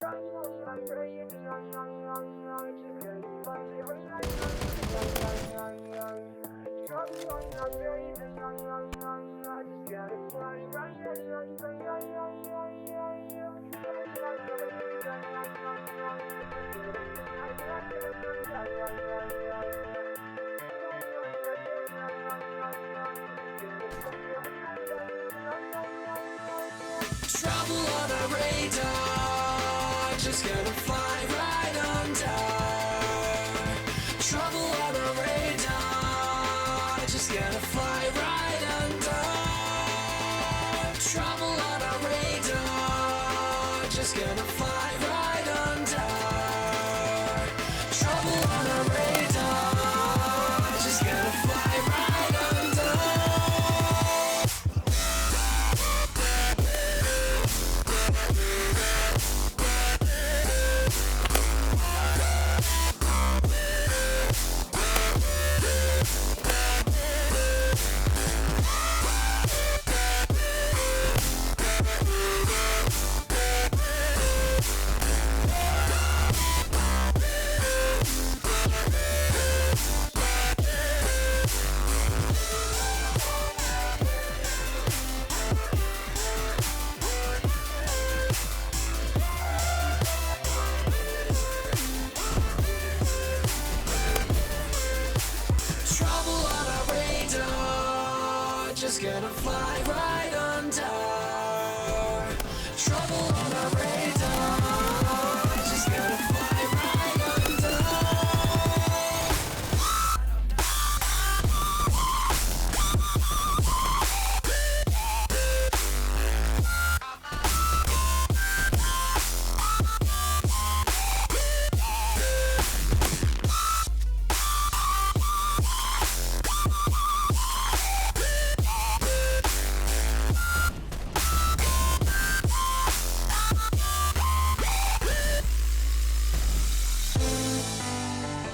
Trouble on the radar, just gonna fly right under. Trouble on the radar, just gonna fly right under. Trouble on the radar, just gonna fly right under. Trouble on the radar, just gonna fly right under. Trouble on a radar, just gonna fly right under. Trouble on a radar,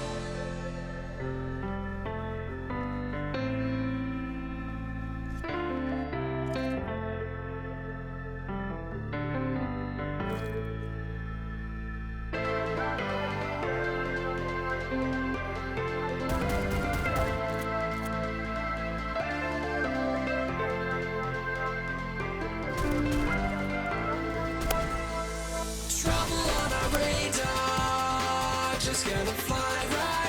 just gonna fly right under. Trouble on a radar, just gonna fly right.